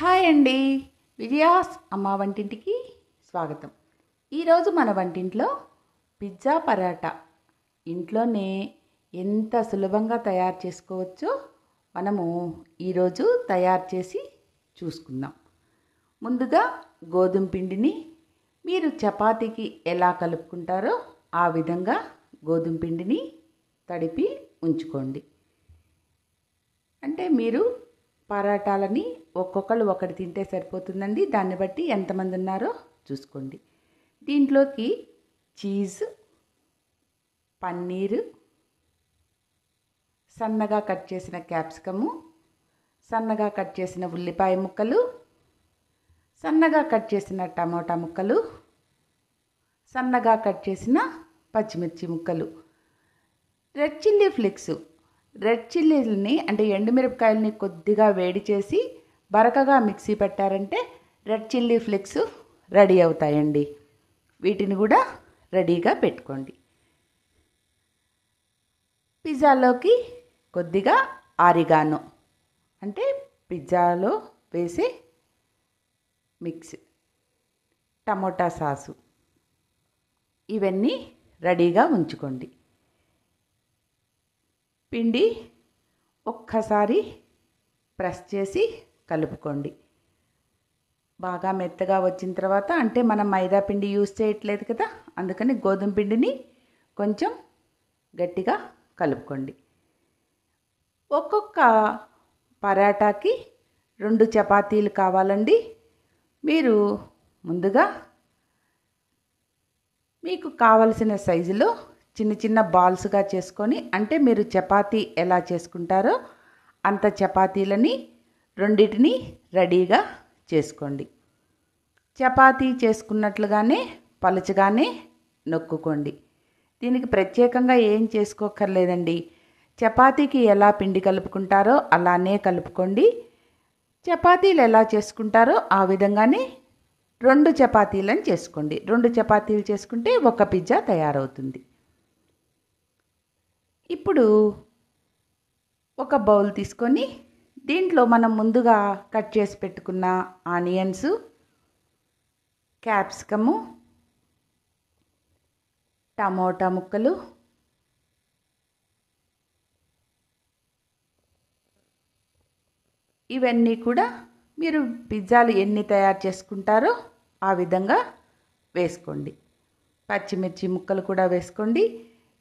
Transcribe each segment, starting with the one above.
Hi అండి, విజయాస్ అమ్మ వంటింటికి స్వాగతం. ఈరోజు మన వంటింట్లో పిజ్జా పరాటా ఇంట్లోనే ఎంత సులభంగా తయారు చేసుకోవచ్చో మనము ఈరోజు తయారు చేసి చూసుకుందాం. ముందుగా గోధుమ పిండిని మీరు చపాతీకి ఎలా కలుపుకుంటారో ఆ విధంగా గోధుమ పిండిని తడిపి ఉంచుకోండి. అంటే మీరు పరాటాలని ఒక్కొక్కరు ఒకటి తింటే సరిపోతుందండి. దాన్ని బట్టి ఎంతమంది ఉన్నారో చూసుకోండి. దీంట్లోకి చీజ్, పన్నీరు, సన్నగా కట్ చేసిన క్యాప్సికము, సన్నగా కట్ చేసిన ఉల్లిపాయ ముక్కలు, సన్నగా కట్ చేసిన టమోటా ముక్కలు, సన్నగా కట్ చేసిన పచ్చిమిర్చి ముక్కలు, రెడ్ చిల్లీ ఫ్లేక్స్. రెడ్ చిల్లీలని అంటే ఎండుమిరపకాయలని కొద్దిగా వేడి చేసి బరకగా మిక్సీ పెట్టారంటే రెడ్ చిల్లీ ఫ్లేక్స్ రెడీ అవుతాయండి. వీటిని కూడా రెడీగా పెట్టుకోండి. పిజ్జాలోకి కొద్దిగా ఆరిగానో అంటే పిజ్జాలో వేసే మిక్స్, టమోటా సాసు, ఇవన్నీ రెడీగా ఉంచుకోండి. పిండి ఒక్కసారి ప్రెస్ చేసి కలుపుకోండి. బాగా మెత్తగా వచ్చిన తర్వాత, అంటే మనం మైదా పిండి యూజ్ చేయట్లేదు కదా, అందుకని గోధుమ పిండిని కొంచెం గట్టిగా కలుపుకోండి. ఒక్కొక్క పరాటాకి 2 చపాతీలు కావాలండి. మీరు ముందుగా మీకు కావలసిన సైజులో చిన్న చిన్న బాల్స్గా చేసుకొని, అంటే మీరు చపాతీ ఎలా చేసుకుంటారో అంత చపాతీలని రెండిటిని రెడీగా చేసుకోండి. చపాతీ చేసుకున్నట్లుగానే పలుచగానే నొక్కుకోండి. దీనికి ప్రత్యేకంగా ఏం చేసుకోక్కర్లేదండి. చపాతీకి ఎలా పిండి కలుపుకుంటారో అలానే కలుపుకోండి. చపాతీలు ఎలా చేసుకుంటారో ఆ విధంగానే 2 చపాతీలను చేసుకోండి. 2 చపాతీలు చేసుకుంటే ఒక పిజ్జా తయారవుతుంది. ఇప్పుడు ఒక బౌల్ తీసుకొని దీంట్లో మనం ముందుగా కట్ చేసి పెట్టుకున్న ఆనియన్స్, క్యాప్సికము, టమోటా ముక్కలు, ఇవన్నీ కూడా మీరు పిజ్జాలు ఎన్ని తయారు చేసుకుంటారో ఆ విధంగా వేసుకోండి. పచ్చిమిర్చి ముక్కలు కూడా వేసుకోండి.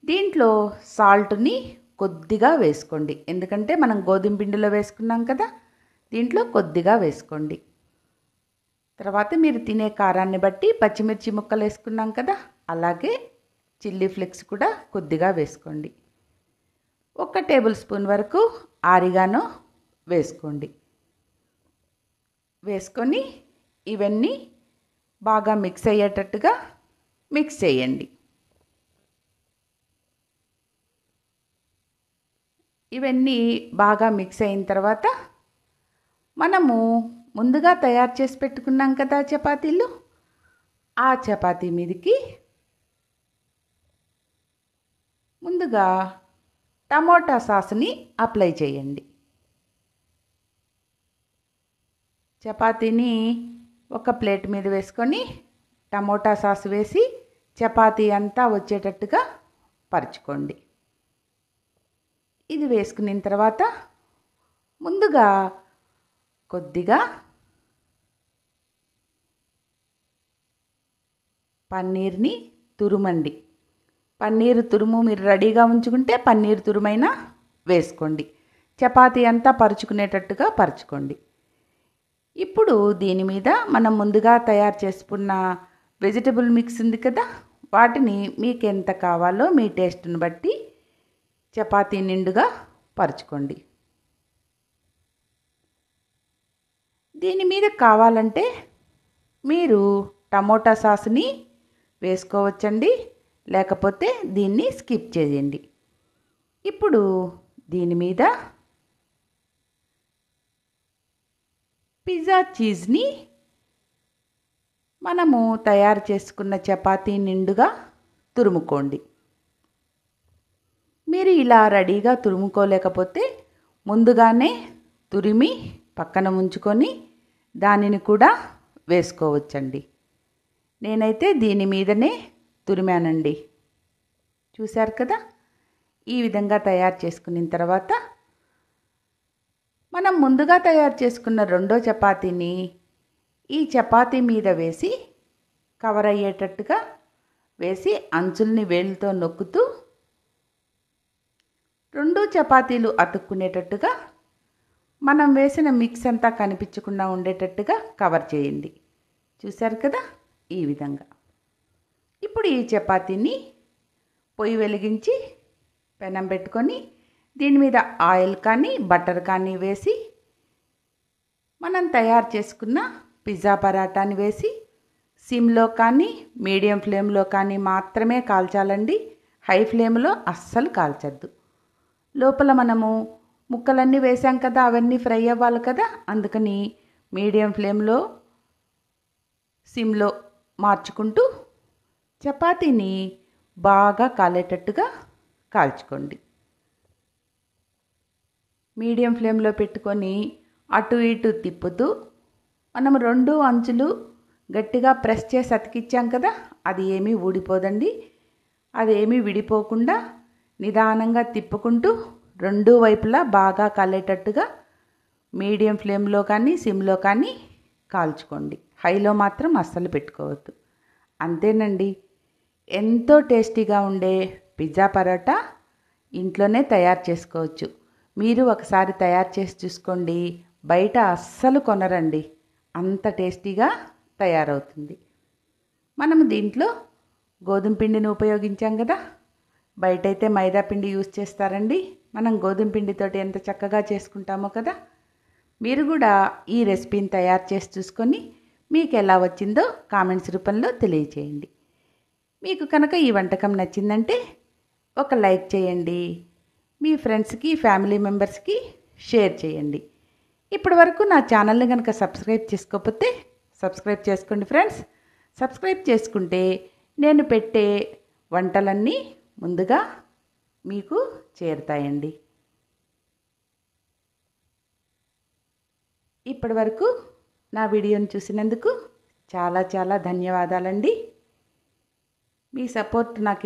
దీంట్లో సాల్ట్ని కొద్దిగా వేసుకోండి, ఎందుకంటే మనం గోధుమ పిండిలో వేసుకున్నాం కదా, దీంట్లో కొద్దిగా వేసుకోండి. తర్వాత మీరు తినే కారాన్ని బట్టి పచ్చిమిర్చి ముక్కలు వేసుకున్నాం కదా, అలాగే చిల్లీ ఫ్లేక్స్ కూడా కొద్దిగా వేసుకోండి. 1 టేబుల్ స్పూన్ వరకు ఆరిగానో వేసుకోండి. వేసుకొని ఇవన్నీ బాగా మిక్స్ అయ్యేటట్టుగా మిక్స్ చేయండి. ఇవన్నీ బాగా మిక్స్ అయిన తర్వాత మనము ముందుగా తయారు చేసి పెట్టుకున్నాం కదా చపాతీలు, ఆ చపాతీ మీదకి ముందుగా టమోటా సాస్ని అప్లై చేయండి. చపాతీని ఒక ప్లేట్ మీద వేసుకొని టమోటా సాస్ వేసి చపాతీ అంతా వచ్చేటట్టుగా పరుచుకోండి. ఇది వేసుకున్న తర్వాత ముందుగా కొద్దిగా పన్నీర్ని తురుమండి. పన్నీరు తురుము మీరు రెడీగా ఉంచుకుంటే పన్నీర్ తురుమైనా వేసుకోండి. చపాతీ అంతా పరుచుకునేటట్టుగా పరుచుకోండి. ఇప్పుడు దీని మీద మనం ముందుగా తయారు చేసుకున్న వెజిటబుల్ మిక్స్ ఉంది కదా, వాటిని మీకు ఎంత కావాలో మీ టేస్ట్ని బట్టి చపాతీ నిండుగా పరుచుకోండి. దీని మీద కావాలంటే మీరు టమోటా సాస్ని వేసుకోవచ్చండి, లేకపోతే దీన్ని స్కిప్ చేయండి. ఇప్పుడు దీని మీద పిజ్జా చీజ్ని మనము తయారు చేసుకున్న చపాతీ నిండుగా తురుముకోండి. మీరు ఇలా రెడీగా తురుముకోలేకపోతే ముందుగానే తురిమి పక్కన ఉంచుకొని దానిని కూడా వేసుకోవచ్చండి. నేనైతే దీని మీదనే తురిమానండి. చూశారు కదా. ఈ విధంగా తయారు చేసుకున్న తర్వాత మనం ముందుగా తయారు చేసుకున్న రెండో చపాతీని ఈ చపాతీ మీద వేసి కవర్ అయ్యేటట్టుగా వేసి అంచుల్ని వేలుతో నొక్కుతూ రెండు చపాతీలు అతుక్కునేటట్టుగా మనం వేసిన మిక్స్ అంతా కనిపించకుండా ఉండేటట్టుగా కవర్ చేయండి. చూశారు కదా. ఈ విధంగా ఇప్పుడు ఈ చపాతీని పొయ్యి వెలిగించి పెనం పెట్టుకొని దీని మీద ఆయిల్ కానీ బటర్ కానీ వేసి మనం తయారు చేసుకున్న పిజ్జా పరాటాని వేసి సిమ్లో కానీ మీడియం ఫ్లేమ్లో కానీ మాత్రమే కాల్చాలండి. హై ఫ్లేమ్లో అస్సలు కాల్చద్దు. లోపల మనము ముక్కలన్నీ వేసాం కదా, అవన్నీ ఫ్రై అవ్వాలి కదా, అందుకని మీడియం ఫ్లేమ్లో సిమ్లో మార్చుకుంటూ చపాతీని బాగా కాలేటట్టుగా కాల్చుకోండి. మీడియం ఫ్లేమ్లో పెట్టుకొని అటు ఇటు తిప్పుతూ మనం రెండు అంచులు గట్టిగా ప్రెస్ చేసి అతికిచ్చాం కదా, అది ఏమీ ఊడిపోదండి. అదేమీ విడిపోకుండా నిదానంగా తిప్పుకుంటూ రెండు వైపులా బాగా కాలేటట్టుగా మీడియం ఫ్లేమ్లో కానీ సిమ్లో కానీ కాల్చుకోండి. హైలో మాత్రం అస్సలు పెట్టుకోవద్దు. అంతేనండి. ఎంతో టేస్టీగా ఉండే పిజ్జా పరోటా ఇంట్లోనే తయారు చేసుకోవచ్చు. మీరు ఒకసారి తయారు చేసి చూసుకోండి. బయట అస్సలు కొనరండి, అంత టేస్టీగా తయారవుతుంది. మనం దీంట్లో గోధుమ పిండిని ఉపయోగించాం కదా, బయట అయితే మైదా పిండి యూజ్ చేస్తారండి. మనం గోధుమ పిండితోటి ఎంత చక్కగా చేసుకుంటామో కదా. మీరు కూడా ఈ రెసిపీని తయారు చేసి చూసుకొని మీకు ఎలా వచ్చిందో కామెంట్స్ రూపంలో తెలియచేయండి. మీకు కనుక ఈ వంటకం నచ్చిందంటే ఒక లైక్ చేయండి. మీ ఫ్రెండ్స్కి ఫ్యామిలీ మెంబర్స్కి షేర్ చేయండి. ఇప్పటి వరకు నా ఛానల్ని కనుక సబ్స్క్రైబ్ చేసుకోకపోతే సబ్స్క్రైబ్ చేసుకోండి ఫ్రెండ్స్. సబ్స్క్రైబ్ చేసుకుంటే నేను పెట్టే వంటలన్నీ ముందుగా మీకు చేరుతాయండి. ఇప్పటి వరకు నా వీడియోని చూసినందుకు చాలా చాలా ధన్యవాదాలండి. మీ సపోర్ట్ నాకు